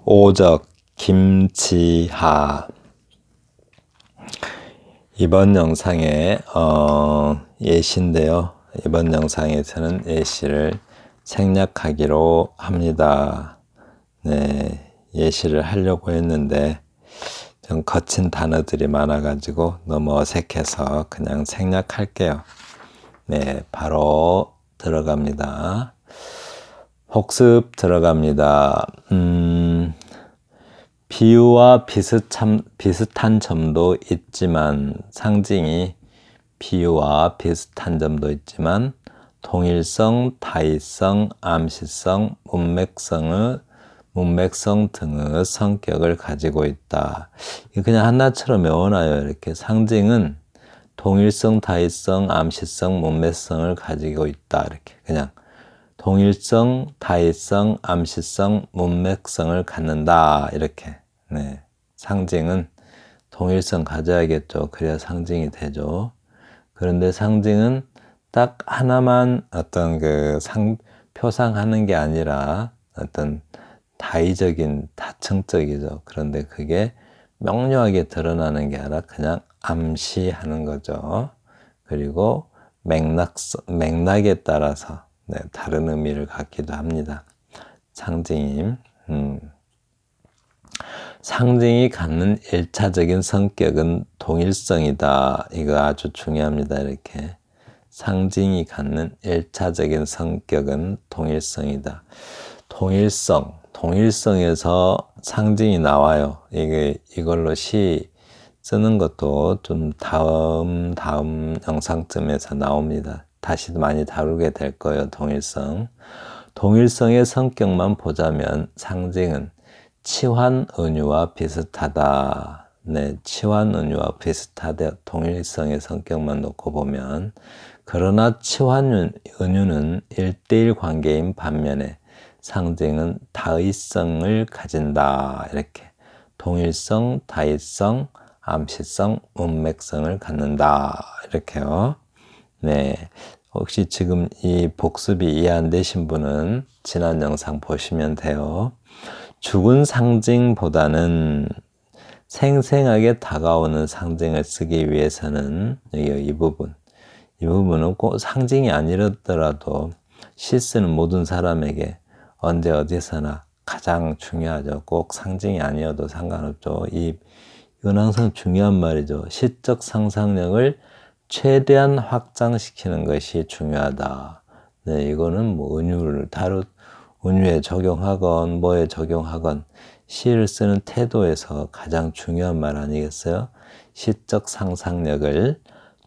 오적 김치하. 이번 영상의 예시인데요. 이번 영상에서는 예시를 생략하기로 합니다. 네, 예시를 하려고 했는데 좀 거친 단어들이 많아가지고 너무 어색해서 그냥 생략할게요. 네, 바로 들어갑니다. 복습 들어갑니다. 비유와 비슷한 점도 있지만 상징이 비유와 비슷한 점도 있지만 동일성, 다의성, 암시성, 문맥성 등의 성격을 가지고 있다. 그냥 하나처럼 외워놔요. 이렇게 상징은 동일성, 다의성, 암시성, 문맥성을 가지고 있다. 이렇게 그냥 동일성, 다의성, 암시성, 문맥성을 갖는다. 이렇게. 네. 상징은 동일성 가져야겠죠. 그래야 상징이 되죠. 그런데 상징은 딱 하나만 어떤 표상하는 게 아니라 어떤 다의적인, 다층적이죠. 그런데 그게 명료하게 드러나는 게 아니라 그냥 암시하는 거죠. 그리고 맥락에 따라서 다른 의미를 갖기도 합니다. 상징이 갖는 1차적인 성격은 동일성이다. 이거 아주 중요합니다. 이렇게 상징이 갖는 1차적인 성격은 동일성이다. 동일성에서 상징이 나와요. 이걸로 시 쓰는 것도 좀 다음 영상쯤에서 나옵니다. 다시 많이 다루게 될 거예요. 동일성의 성격만 보자면 상징은 치환은유와 비슷하다. 네, 치환은유와 비슷하다. 동일성의 성격만 놓고 보면, 그러나 치환은유는 1대1 관계인 반면에 상징은 다의성을 가진다. 이렇게 동일성, 다의성, 암시성, 문맥성을 갖는다. 이렇게요. 네. 혹시 지금 이 복습이 이해 안 되신 분은 지난 영상 보시면 돼요. 죽은 상징보다는 생생하게 다가오는 상징을 쓰기 위해서는 이 부분은 꼭 상징이 아니더라도 시 쓰는 모든 사람에게 언제 어디서나 가장 중요하죠. 꼭 상징이 아니어도 상관없죠. 이건 항상 중요한 말이죠. 시적 상상력을 최대한 확장시키는 것이 중요하다. 네, 이거는 뭐 은유에 적용하건 뭐에 적용하건 시를 쓰는 태도에서 가장 중요한 말 아니겠어요? 시적 상상력을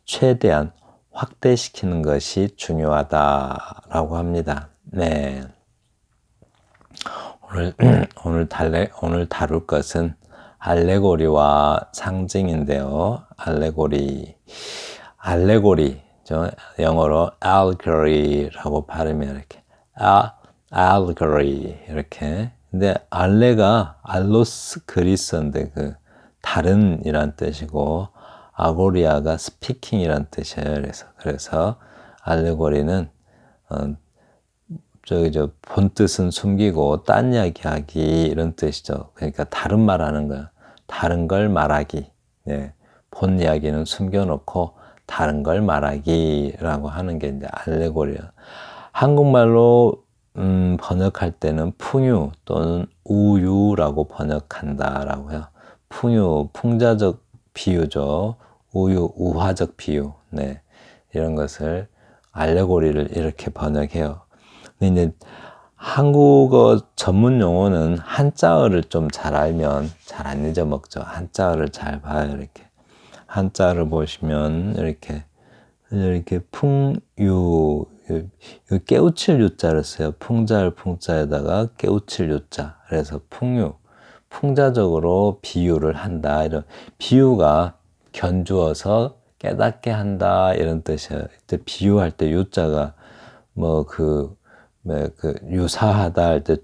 최대한 확대시키는 것이 중요하다라고 합니다. 네. 오늘 다룰 것은 알레고리와 상징인데요. 알레고리, 영어로 allegory라고 발음해요. 이렇게 allegory 이렇게. 근데 알레가 알로스 그리스어인데 다른이란 뜻이고 아고리아가 스피킹이란 뜻이에요. 그래서 알레고리는 본 뜻은 숨기고 딴 이야기하기 이런 뜻이죠. 그러니까 다른 말 하는 거예요. 다른 걸 말하기. 네. 본 이야기는 숨겨놓고 다른 걸 말하기라고 하는 게 이제 알레고리예요. 한국말로 번역할 때는 풍유 또는 우유라고 번역한다라고요. 풍유, 풍자적 비유죠. 우유, 우화적 비유. 네. 이런 것을 알레고리를 이렇게 번역해요. 근데 이제 한국어 전문 용어는 한자어를 좀 잘 알면 잘 안 잊어먹죠. 한자어를 잘 봐요. 이렇게 한자를 보시면 이렇게 풍유, 깨우칠 유자를 써요. 풍자를 풍자에다가 깨우칠 유자. 그래서 풍유, 풍자적으로 비유를 한다. 이런 비유가 견주어서 깨닫게 한다. 이런 뜻이에요. 비유할 때 유자가 유사하다 할 때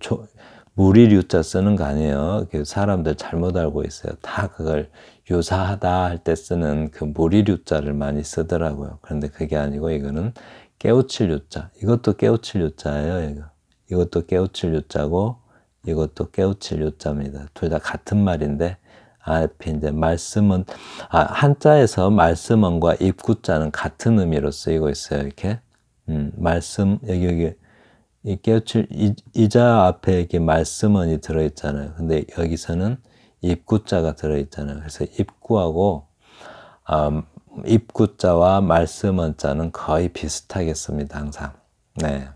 무리 유자 쓰는 거 아니에요. 사람들 잘못 알고 있어요. 다 그걸 유사하다 할 때 쓰는 그 무리 유자를 많이 쓰더라고요. 그런데 그게 아니고 이거는 깨우칠 유자. 이것도 깨우칠 유자예요. 이것도 깨우칠 유자고 이것도 깨우칠 요자입니다. 둘 다 같은 말인데 앞에 이제 말씀은 한자에서 말씀은과 입구자는 같은 의미로 쓰이고 있어요. 이렇게 말씀 여기 이 깨우칠 이자 앞에 이렇게 말씀은이 들어있잖아요. 근데 여기서는 입구자가 들어있잖아요. 그래서 입구하고 입구자와 말씀은자는 거의 비슷하게 씁니다. 항상. 네.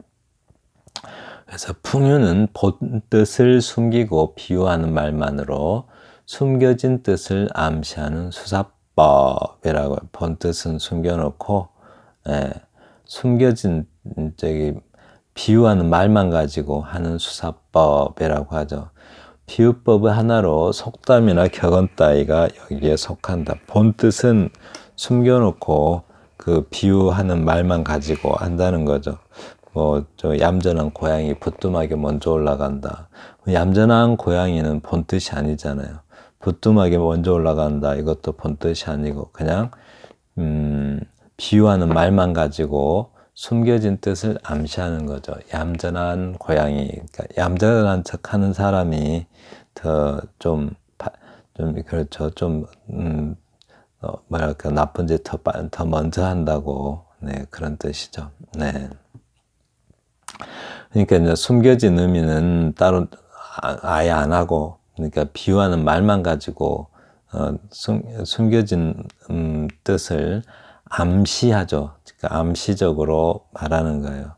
그래서 풍유는 본 뜻을 숨기고 비유하는 말만으로 숨겨진 뜻을 암시하는 수사법이라고. 본 뜻은 숨겨놓고 숨겨진 비유하는 말만 가지고 하는 수사법이라고 하죠. 비유법의 하나로 속담이나 격언 따위가 여기에 속한다. 본 뜻은 숨겨놓고 그 비유하는 말만 가지고 한다는 거죠. 얌전한 고양이 부뚜막에 먼저 올라간다. 얌전한 고양이는 본 뜻이 아니잖아요. 부뚜막에 먼저 올라간다. 이것도 본 뜻이 아니고 그냥 비유하는 말만 가지고 숨겨진 뜻을 암시하는 거죠. 얌전한 고양이, 그러니까 얌전한 척하는 사람이 그렇죠. 뭐랄까 나쁜 짓 더 먼저 한다고. 네, 그런 뜻이죠. 네. 그러니까 이제 숨겨진 의미는 따로 아예 안 하고, 그러니까 비유하는 말만 가지고 숨겨진 뜻을 암시하죠. 그러니까 암시적으로 말하는 거예요.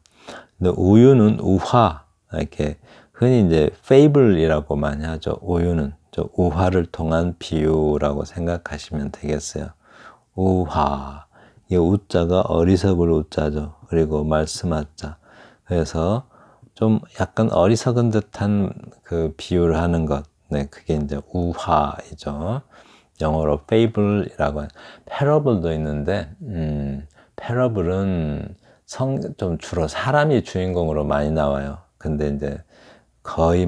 근데 우유는 우화, 이렇게 흔히 이제 fable이라고 많이 하죠. 우유는 우화를 통한 비유라고 생각하시면 되겠어요. 우화, 이 우자가 어리석을 우자죠. 그리고 말씀하자. 그래서 좀 약간 어리석은 듯한 그 비유를 하는 것, 네, 그게 이제 우화이죠. 영어로 fable이라고 parable도 있는데 parable은 좀 주로 사람이 주인공으로 많이 나와요. 근데 이제 거의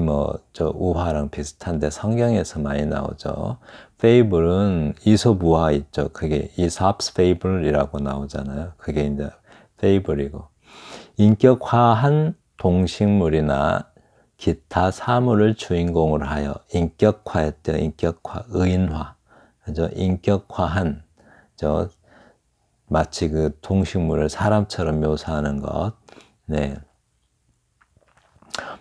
우화랑 비슷한데 성경에서 많이 나오죠. fable은 이솝 우화 있죠. 그게 Aesop's fable이라고 나오잖아요. 그게 이제 fable이고, 인격화한 동식물이나 기타 사물을 주인공으로 하여 인격화했대요. 인격화, 의인화. 그죠? 인격화한, 마치 그 동식물을 사람처럼 묘사하는 것. 네.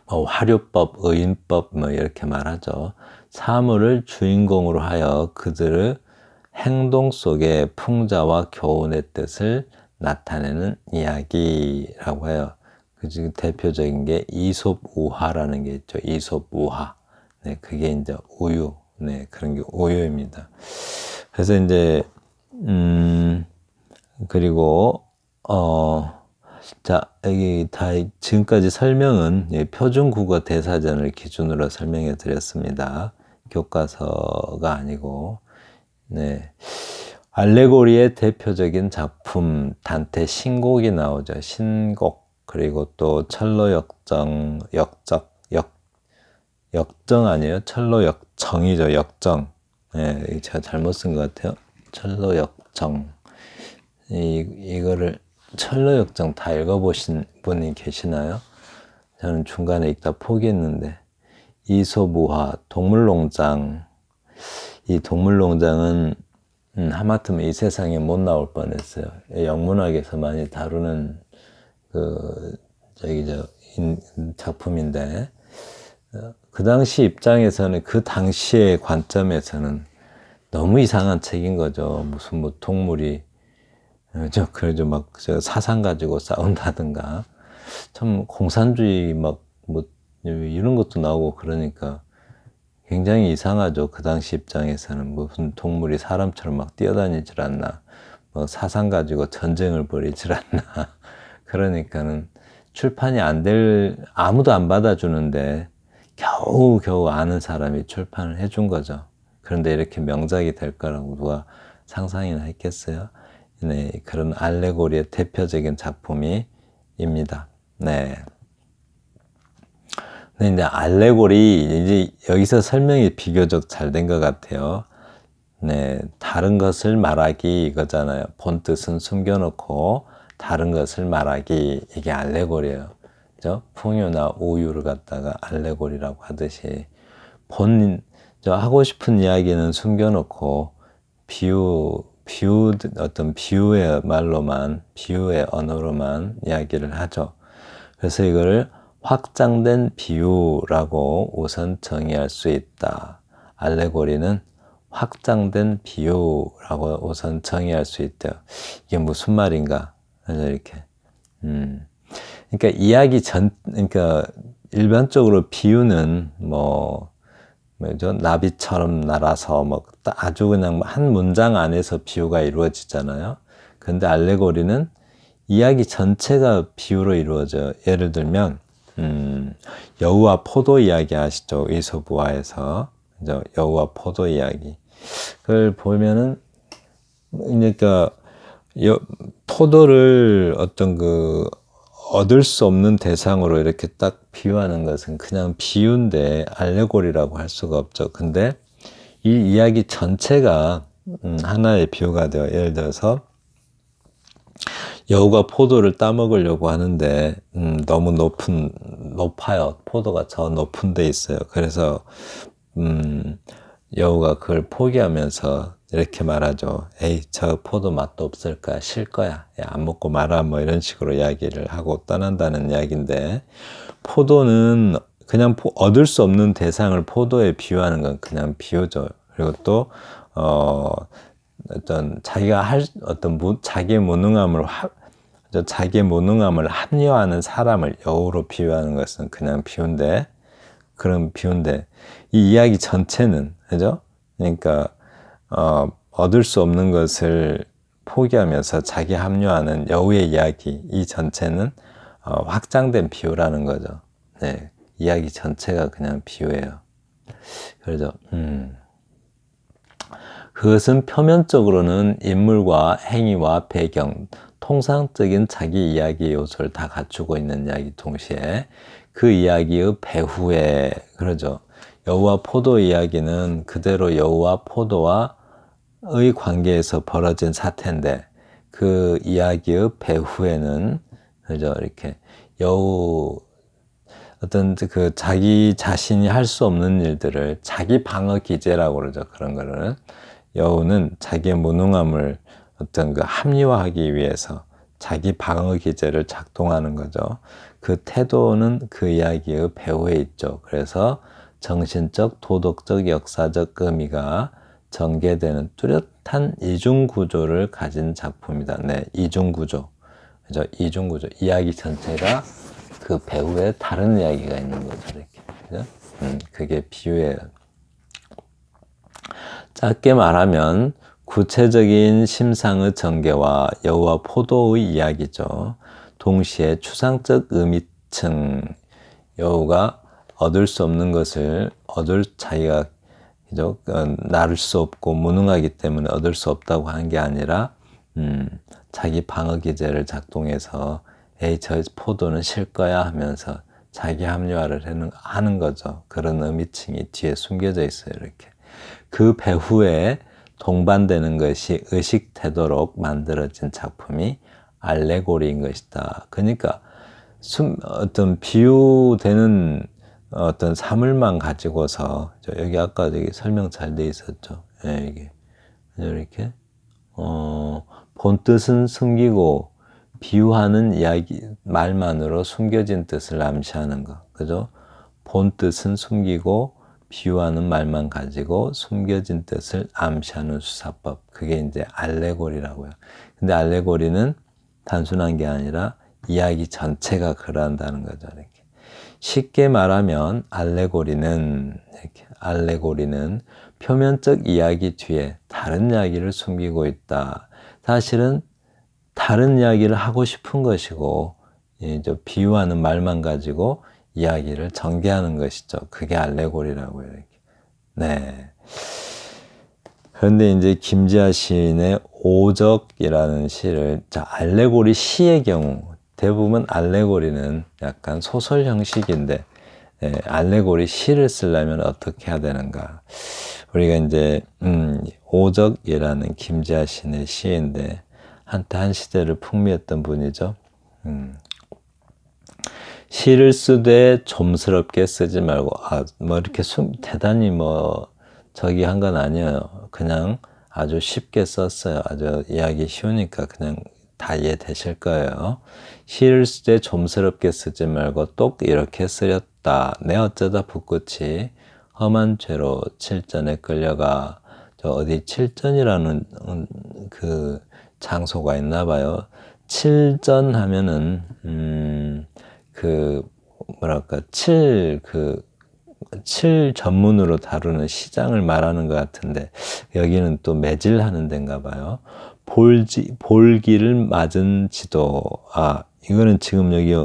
화료법, 의인법, 이렇게 말하죠. 사물을 주인공으로 하여 그들의 행동 속에 풍자와 교훈의 뜻을 나타내는 이야기라고 해요. 그 지금 대표적인 게 이솝 우화라는 게 있죠. 이솝 우화. 네, 그게 이제 우유. 네, 그런 게 우유입니다. 그래서 이제 그리고 자, 여기 다 지금까지 설명은 표준국어 대사전을 기준으로 설명해 드렸습니다. 교과서가 아니고. 네. 알레고리의 대표적인 작품 단테 신곡이 나오죠. 신곡. 그리고 또 철로 역정, 역정 아니에요? 철로 역정이죠. 역정. 네, 제가 잘못 쓴 것 같아요. 철로 역정. 이거를 철로 역정 다 읽어보신 분이 계시나요? 저는 중간에 읽다 포기했는데. 이솝 우화, 동물농장. 이 동물농장은 하마터면 이 세상에 못 나올 뻔했어요. 영문학에서 많이 다루는 작품인데, 그 당시 입장에서는, 그 당시의 관점에서는 너무 이상한 책인 거죠. 무슨 동물이 그래도 사상 가지고 싸운다든가, 참 공산주의 이런 것도 나오고 그러니까 굉장히 이상하죠. 그 당시 입장에서는 무슨 동물이 사람처럼 뛰어다니질 않나, 사상 가지고 전쟁을 벌이질 않나. 그러니까는 출판이 아무도 안 받아주는데 겨우 아는 사람이 출판을 해준 거죠. 그런데 이렇게 명작이 될 거라고 누가 상상이나 했겠어요? 네, 그런 알레고리의 대표적인 작품입니다. 네. 근데 이제 알레고리, 이제 여기서 설명이 비교적 잘 된 것 같아요. 네, 다른 것을 말하기 이거잖아요. 본 뜻은 숨겨놓고 다른 것을 말하기, 이게 알레고리예요. 그죠? 풍요나 우유를 갖다가 알레고리라고 하듯이 하고 싶은 이야기는 숨겨놓고 어떤 비유의 말로만, 비유의 언어로만 이야기를 하죠. 그래서 이거를 확장된 비유라고 우선 정의할 수 있다. 알레고리는 확장된 비유라고 우선 정의할 수 있대요. 이게 무슨 말인가? 그래서 이렇게. 그러니까 일반적으로 비유는 나비처럼 날아서 아주 그냥 한 문장 안에서 비유가 이루어지잖아요. 근데 알레고리는 이야기 전체가 비유로 이루어져요. 예를 들면, 여우와 포도 이야기 아시죠? 이솝우화에서. 여우와 포도 이야기. 그걸 보면은, 그러니까, 포도를 얻을 수 없는 대상으로 이렇게 딱 비유하는 것은 그냥 비유인데 알레고리라고 할 수가 없죠. 근데 이 이야기 전체가 하나의 비유가 돼요. 예를 들어서 여우가 포도를 따먹으려고 하는데 너무 높아요. 포도가 저 높은 데 있어요. 그래서 여우가 그걸 포기하면서 이렇게 말하죠. 에이, 저 포도 맛도 없을 거야. 쉴 거야. 야, 안 먹고 말아. 이런 식으로 이야기를 하고 떠난다는 이야기인데, 포도는 그냥 얻을 수 없는 대상을 포도에 비유하는 건 그냥 비유죠. 그리고 또, 자기의 무능함을 합리화하는 사람을 여우로 비유하는 것은 그냥 비유인데, 이 이야기 전체는, 그죠? 그러니까, 얻을 수 없는 것을 포기하면서 자기 합류하는 여우의 이야기, 이 전체는 확장된 비유라는 거죠. 네, 이야기 전체가 그냥 비유예요. 그래서 그것은 표면적으로는 인물과 행위와 배경, 통상적인 자기 이야기 요소를 다 갖추고 있는 이야기 동시에 그 이야기의 배후에, 그러죠. 여우와 포도 이야기는 그대로 여우와 포도와의 관계에서 벌어진 사태인데, 그 이야기의 배후에는, 그죠, 이렇게 자기 자신이 할 수 없는 일들을 자기 방어 기제라고 그러죠. 그런 거를. 여우는 자기의 무능함을 합리화하기 위해서 자기 방어 기제를 작동하는 거죠. 그 태도는 그 이야기의 배후에 있죠. 그래서 정신적, 도덕적, 역사적 의미가 전개되는 뚜렷한 이중 구조를 가진 작품이다. 네, 이중 구조. 그죠? 이중 구조. 이야기 전체가 그 배후에 다른 이야기가 있는 거죠. 이렇게. 그죠? 그게 비유예요. 짧게 말하면 구체적인 심상의 전개와 여우와 포도의 이야기죠. 동시에 추상적 의미층, 여우가 얻을 수 없는 것을 자기가 나를 수 없고 무능하기 때문에 얻을 수 없다고 한 게 아니라 자기 방어 기제를 작동해서 에이, 저 포도는 실 거야 하면서 자기 합리화를 하는 거죠. 그런 의미층이 뒤에 숨겨져 있어요. 이렇게. 그 배후에 동반되는 것이 의식되도록 만들어진 작품이 알레고리인 것이다. 그러니까 어떤 비유되는 어떤 사물만 가지고서, 여기 아까 저기 설명 잘 돼 있었죠. 예, 이게 이렇게 본 뜻은 숨기고 비유하는 이야기 말만으로 숨겨진 뜻을 암시하는 거, 그죠? 본 뜻은 숨기고 비유하는 말만 가지고 숨겨진 뜻을 암시하는 수사법, 그게 이제 알레고리라고요. 근데 알레고리는 단순한 게 아니라 이야기 전체가 그러한다는 거죠. 이렇게. 쉽게 말하면 알레고리는 표면적 이야기 뒤에 다른 이야기를 숨기고 있다. 사실은 다른 이야기를 하고 싶은 것이고, 이제 비유하는 말만 가지고 이야기를 전개하는 것이죠. 그게 알레고리라고요. 이렇게. 네. 그런데 이제 김지아 시인의 오적이라는 시를, 알레고리 시의 경우, 대부분 알레고리는 약간 소설 형식인데, 알레고리 시를 쓰려면 어떻게 해야 되는가. 우리가 이제, 오적이라는 김지아 시인의 시인데, 한때 한 시대를 풍미했던 분이죠. 시를 쓰되 좀스럽게 쓰지 말고, 뭐 이렇게 대단히 저기 한 건 아니에요. 그냥 아주 쉽게 썼어요. 아주 이해하기 쉬우니까 그냥 다 이해되실 거예요. 시를 쓰되 좀스럽게 쓰지 말고 똑 이렇게 쓰렸다. 내 어쩌다 붓끝이 험한 죄로 칠전에 끌려가. 저 어디 칠전이라는 그 장소가 있나 봐요. 칠전 하면은 그 뭐랄까 칠 전문으로 다루는 시장을 말하는 것 같은데 여기는 또 매질하는 데인가 봐요. 볼기를 맞은 지도. 이거는 지금 여기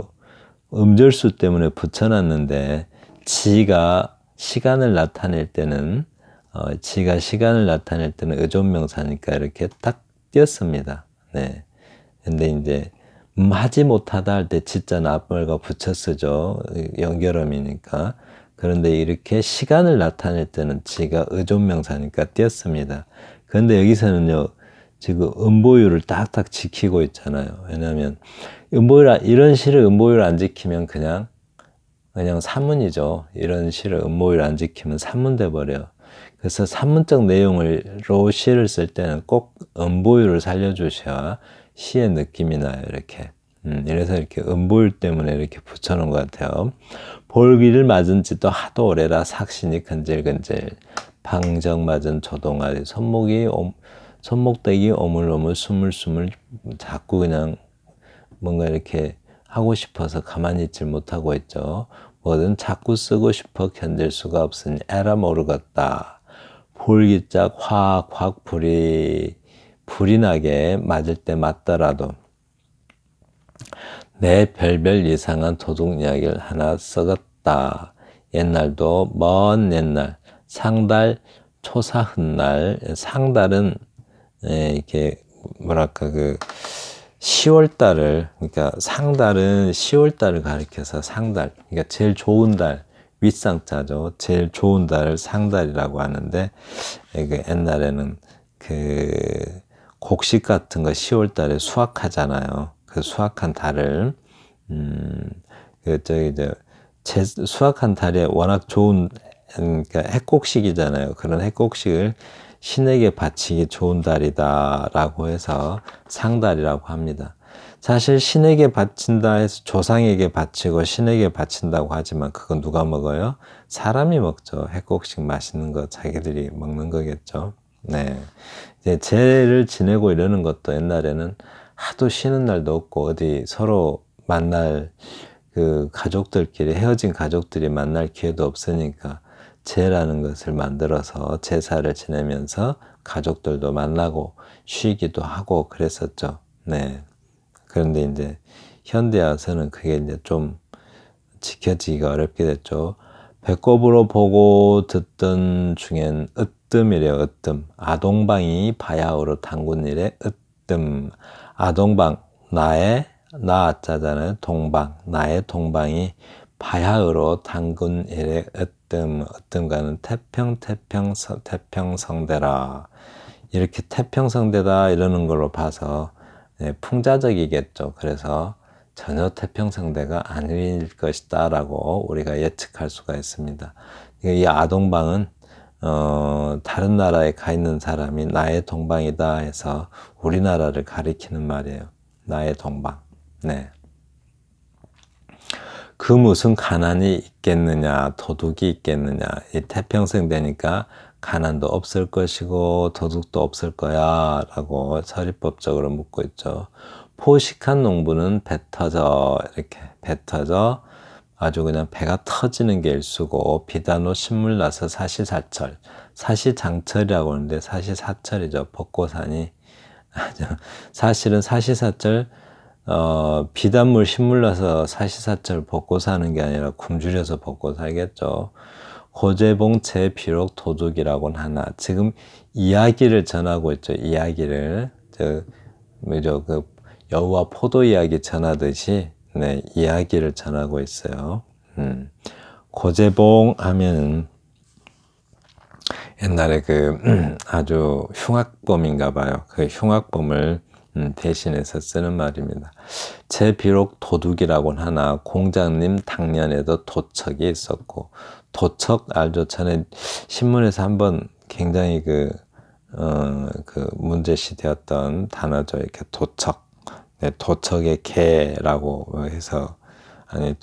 음절수 때문에 붙여놨는데 지가 시간을 나타낼 때는 의존명사니까 이렇게 딱 띄었습니다. 네. 근데 이제 하지 못하다 할 때 지자 납벌과 붙여 쓰죠. 연결음이니까. 그런데 이렇게 시간을 나타낼 때는 지가 의존명사니까 띄었습니다. 그런데 여기서는요, 지금 음보율을 딱딱 지키고 있잖아요. 왜냐하면 이런 시를 음보율 안 지키면 그냥 산문이죠. 이런 시를 음보율 안 지키면 산문 돼버려요. 그래서 산문적 내용으로 시를 쓸 때는 꼭 음보율을 살려주셔야 시의 느낌이 나요. 이렇게. 이래서 이렇게 음보율 때문에 이렇게 붙여놓은 것 같아요. 볼기를 맞은 지도 하도 오래라 삭신이 근질근질. 방정 맞은 조동아리. 손목대기 오물오물 스물스물. 자꾸 그냥 뭔가 이렇게 하고 싶어서 가만히 있질 못하고 있죠. 뭐든 자꾸 쓰고 싶어 견딜 수가 없으니 에라 모르겠다. 볼기짝 확확 불이 나게 맞을 때 맞더라도 내 별별 이상한 도둑 이야기를 하나 써갔다. 옛날도 먼 옛날 상달 초사 훗날. 상달은 이렇게 뭐랄까 10월 달을, 그러니까 상달은 10월 달을 가리켜서 상달, 그러니까 제일 좋은 달, 윗상자죠. 제일 좋은 달을 상달이라고 하는데, 옛날에는 곡식 같은 거 10월 달에 수확하잖아요. 그 수확한 달을, 수확한 달에 워낙 좋은, 그러니까 핵곡식이잖아요. 그런 핵곡식을 신에게 바치기 좋은 달이다라고 해서 상달이라고 합니다. 사실 신에게 바친다 해서 조상에게 바치고 신에게 바친다고 하지만 그건 누가 먹어요? 사람이 먹죠. 핵곡식 맛있는 거 자기들이 먹는 거겠죠. 네. 이제 제를 지내고 이러는 것도 옛날에는 하도 쉬는 날도 없고 어디 서로 만날 가족들끼리 헤어진 가족들이 만날 기회도 없으니까 제라는 것을 만들어서 제사를 지내면서 가족들도 만나고 쉬기도 하고 그랬었죠. 네. 그런데 이제 현대 와서는 그게 이제 좀 지켜지기가 어렵게 됐죠. 배꼽으로 보고 듣던 중엔 으뜸이래요. 으뜸. 아동방이 바야흐로 당군 일에 으뜸. 아동방 나자잖아요. 동방. 나의 동방이 바야흐로 당군 일에 으뜸가는 태평성대라. 이렇게 태평성대다 이러는 걸로 봐서 풍자적이겠죠. 그래서 전혀 태평성대가 아닐 것이다 라고 우리가 예측할 수가 있습니다. 이 아동방은 다른 나라에 가 있는 사람이 나의 동방이다 해서 우리나라를 가리키는 말이에요. 나의 동방. 네. 그 무슨 가난이 있겠느냐, 도둑이 있겠느냐. 이 태평성대니까 가난도 없을 것이고 도둑도 없을 거야 라고 서리법적으로 묻고 있죠. 포식한 농부는 배 터져, 이렇게 배 터져 아주 그냥 배가 터지는 게 일수고, 비단호 신물 나서 사시사철, 사시장철이라고 하는데 사시사철이죠. 벚꽃하니. 사실은 사시사철 비단물 신물 나서 사시사철 벚꽃 사는 게 아니라 굶주려서 벚꽃 살겠죠. 고재봉채 비록 도둑이라고는 하나. 지금 이야기를 전하고 있죠. 이야기를 여우와 포도 이야기 전하듯이 이야기를 전하고 있어요. 고재봉 하면은 옛날에 아주 흉악범인가 봐요. 그 흉악범을 대신해서 쓰는 말입니다. 제 비록 도둑이라고는 하나 공장님 당년에도 도척이 있었고, 도척 알죠? 전에 신문에서 한번 굉장히 그 문제시 되었던 단어죠. 이렇게 도척. 네, 도척의 개라고 해서, 아니,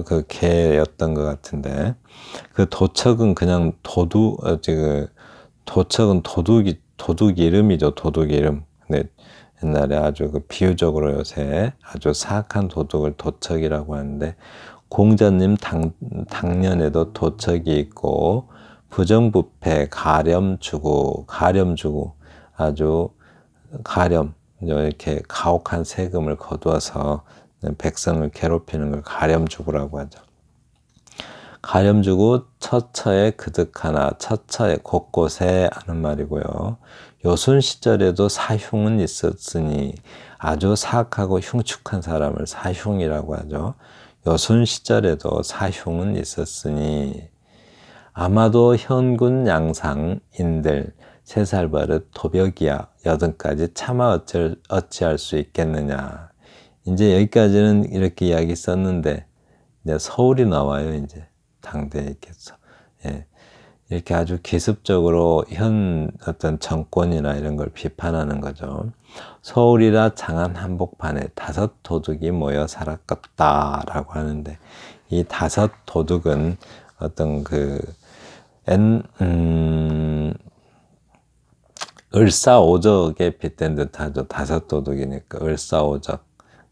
그 개였던 것 같은데, 그 도척은 그냥 도척은 도둑 이름이죠. 도둑 이름. 근데 옛날에 아주 그 비유적으로 요새 아주 사악한 도둑을 도척이라고 하는데, 공자님 당년에도 도척이 있고, 부정부패, 가렴 주고 아주 이렇게 가혹한 세금을 거두어서 백성을 괴롭히는 걸 가렴주구라고 하죠. 가렴주구 처처에 그득하나, 처처에 곳곳에 하는 말이고요. 요순 시절에도 사흉은 있었으니, 아주 사악하고 흉측한 사람을 사흉이라고 하죠. 요순 시절에도 사흉은 있었으니, 아마도 현군 양상인들 3살 버릇 도벽이야 여든까지 차마 어찌할 수 있겠느냐. 이제 여기까지는 이렇게 이야기 썼는데, 이제 서울이 나와요. 이제 당대에 있겠어. 예. 이렇게 아주 기습적으로 현 어떤 정권이나 이런 걸 비판하는 거죠. 서울이라 장안 한복판에 5 도둑이 모여 살았겠다라고 하는데, 이 5 도둑은 어떤 을사오적에 빗댄 듯하죠. 5 도둑이니까 을사오적.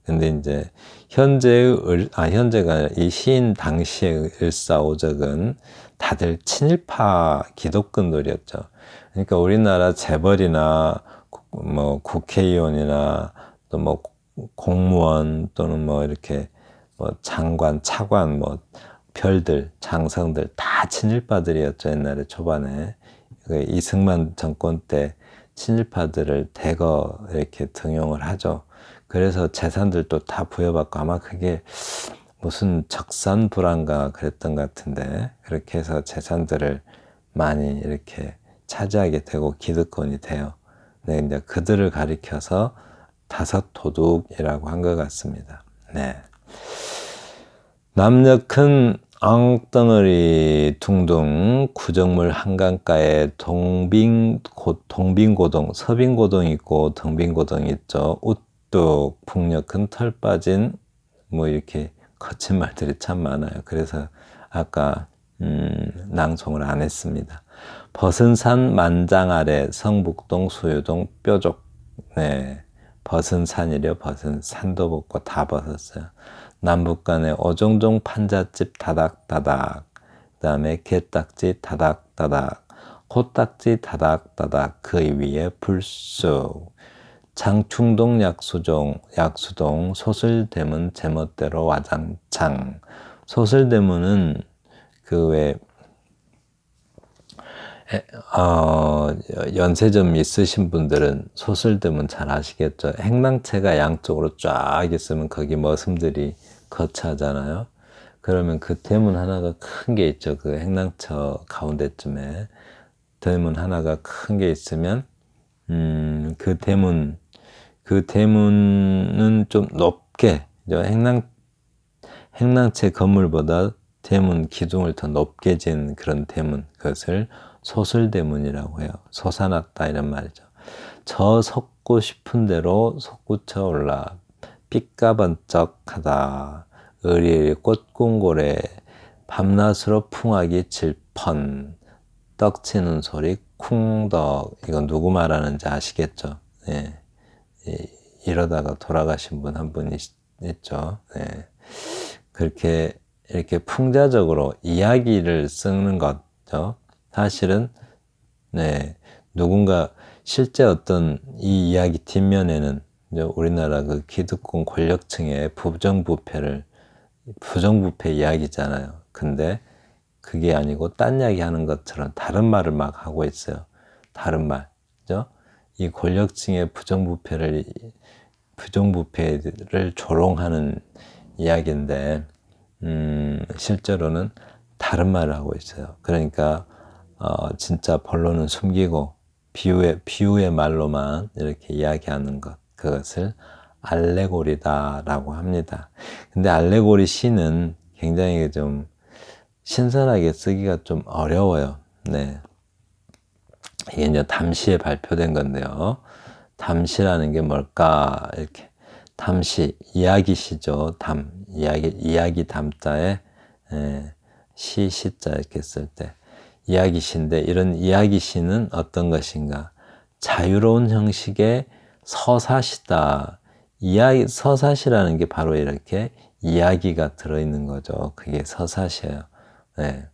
근데 이제 현재가 아니라 이 시인 당시의 을사오적은 다들 친일파 기독군들이었죠. 그러니까 우리나라 재벌이나 뭐 국회의원이나 또 뭐 공무원 또는 뭐 이렇게 뭐 장관, 차관, 뭐 별들, 장성들 다 친일파들이었죠. 옛날에 초반에 이승만 정권 때 친일파들을 대거 이렇게 등용을 하죠. 그래서 재산들도 다 부여받고, 아마 그게 무슨 적산불안가 그랬던 것 같은데, 그렇게 해서 재산들을 많이 이렇게 차지하게 되고 기득권이 돼요. 네, 이제 그들을 가리켜서 5 도둑이라고 한 것 같습니다. 네. 남녀 큰 앙덩어리 둥둥 구정물 한강가에 동빙고동, 서빙고동 있고 동빙고동 있죠. 우뚝 북녘 큰 털 빠진 뭐 이렇게 거친 말들이 참 많아요. 그래서 아까 낭송을 안 했습니다. 벗은산 만장 아래 성북동 수유동 뾰족. 네, 벗은 산이려 벗은 산도 벗고 다 벗었어요. 남북간에 어종종 판잣집 다닥다닥, 그 다음에 게딱지 다닥다닥, 코딱지 다닥다닥, 그 위에 불쑥, 장충동 약수동 소슬대문 제멋대로 와장창. 소슬대문은 연세점 있으신 분들은 소슬대문 잘 아시겠죠? 행랑채가 양쪽으로 쫙 있으면 거기 머슴들이 거처하잖아요. 그러면 그 대문 하나가 큰 게 있죠. 그 행랑처 가운데쯤에 대문 하나가 큰 게 있으면 그 대문은 좀 높게, 행랑채 건물보다 대문 기둥을 더 높게 진 그런 대문, 그것을 소슬대문이라고 해요. 솟아났다 이런 말이죠. 저 솟고 싶은 대로 솟구쳐 올라 삐까번쩍하다. 의리의리 꽃궁골에 밤낮으로 풍악이 질펀. 떡치는 소리 쿵덕. 이건 누구 말하는지 아시겠죠? 네. 이러다가 돌아가신 분 한 분 있죠. 네. 그렇게 이렇게 풍자적으로 이야기를 쓰는 거죠. 사실은 누군가 실제 어떤 이 이야기 뒷면에는 우리나라 그 기득권 권력층의 부정부패 이야기잖아요. 근데 그게 아니고 딴 이야기 하는 것처럼 다른 말을 막 하고 있어요. 다른 말, 그죠? 이 권력층의 부정부패를 조롱하는 이야기인데, 실제로는 다른 말을 하고 있어요. 그러니까 진짜 본론은 숨기고 비유의 말로만 이렇게 이야기하는 것, 그것을 알레고리다라고 합니다. 근데 알레고리 시는 굉장히 좀 신선하게 쓰기가 좀 어려워요. 네. 이게 이제 담시에 발표된 건데요. 담시라는 게 뭘까? 이렇게. 담시, 이야기시죠. 이야기 담자에, 시자 이렇게 쓸 때. 이야기시인데, 이런 이야기시는 어떤 것인가? 자유로운 형식의 서사시다. 서사시라는 게 바로 이렇게 이야기가 들어있는 거죠. 그게 서사시예요. 네.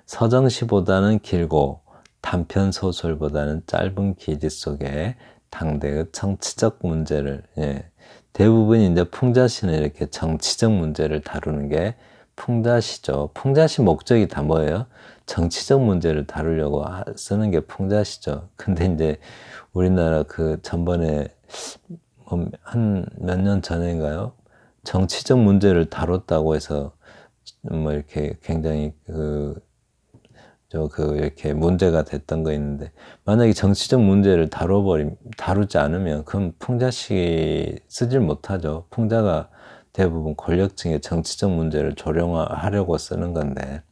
서정시보다는 길고 단편 소설보다는 짧은 기지 속에 당대의 정치적 문제를, 대부분 이제 풍자시는 이렇게 정치적 문제를 다루는 게 풍자시죠. 풍자시 목적이 다 뭐예요? 정치적 문제를 다루려고 쓰는 게 풍자시죠. 근데 이제 우리나라 그 전번에 한 몇 년 전인가요? 정치적 문제를 다뤘다고 해서 뭐 이렇게 굉장히 이렇게 문제가 됐던 거 있는데, 만약에 정치적 문제를 다루지 않으면, 그럼 풍자시 쓰질 못하죠. 풍자가 대부분 권력층의 정치적 문제를 조령하려고 쓰는 건데,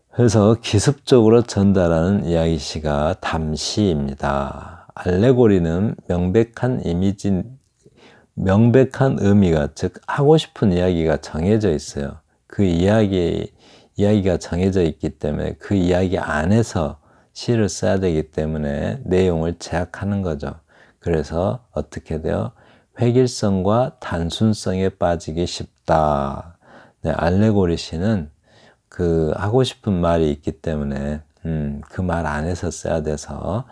그래서 기습적으로 전달하는 이야기시가 담시입니다. 알레고리는 명백한 의미가, 즉 하고 싶은 이야기가 정해져 있어요. 그 이야기가 정해져 있기 때문에 그 이야기 안에서 시를 써야 되기 때문에 내용을 제약하는 거죠. 그래서 어떻게 돼요? 획일성과 단순성에 빠지기 쉽다. 네, 알레고리 시는 하고 싶은 말이 있기 때문에 그 말 안에서 써야 돼서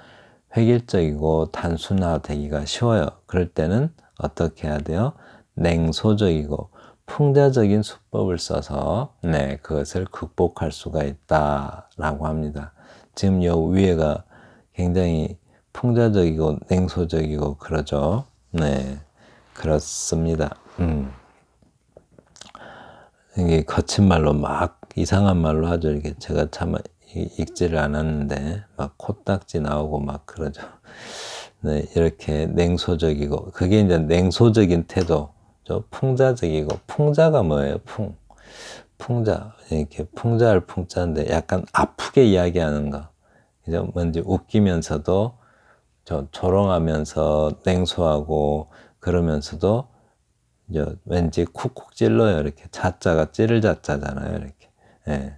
획일적이고 단순화되기가 쉬워요. 그럴 때는 어떻게 해야 돼요? 냉소적이고 풍자적인 수법을 써서 그것을 극복할 수가 있다라고 합니다. 지금 요 위에가 굉장히 풍자적이고 냉소적이고 그러죠. 네, 그렇습니다. 이게 거친 말로 막 이상한 말로 하죠. 이게 제가 참 읽지를 않았는데 막 코딱지 나오고 막 그러죠. 네, 이렇게 냉소적이고, 그게 이제 냉소적인 태도, 풍자적이고. 풍자가 뭐예요? 풍자, 이렇게 풍자할 풍자인데 약간 아프게 이야기하는 거. 그죠? 뭔지 웃기면서도 조롱하면서 냉소하고 그러면서도 왠지 쿡쿡 찔러요. 이렇게 자자가 찌를 자자잖아요. 이렇게. 예.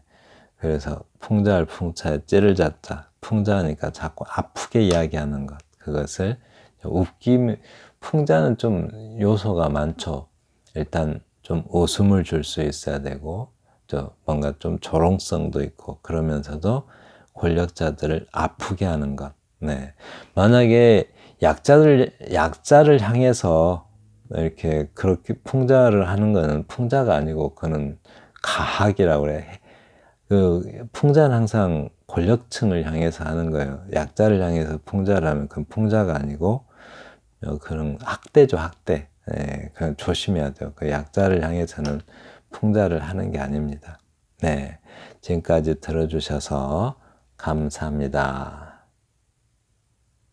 그래서 풍자할 풍자에 찌를 자자. 풍자하니까 자꾸 아프게 이야기하는 것. 그것을 풍자는 좀 요소가 많죠. 일단 좀 웃음을 줄 수 있어야 되고, 뭔가 좀 조롱성도 있고, 그러면서도 권력자들을 아프게 하는 것. 네. 만약에 약자를 향해서 이렇게 그렇게 풍자를 하는 거는 풍자가 아니고, 그는 가학이라고 그래. 풍자는 항상 권력층을 향해서 하는 거예요. 약자를 향해서 풍자를 하면 그건 풍자가 아니고, 그런 학대죠, 학대. 그건 조심해야 돼요. 그 약자를 향해서는 풍자를 하는 게 아닙니다. 네. 지금까지 들어주셔서 감사합니다.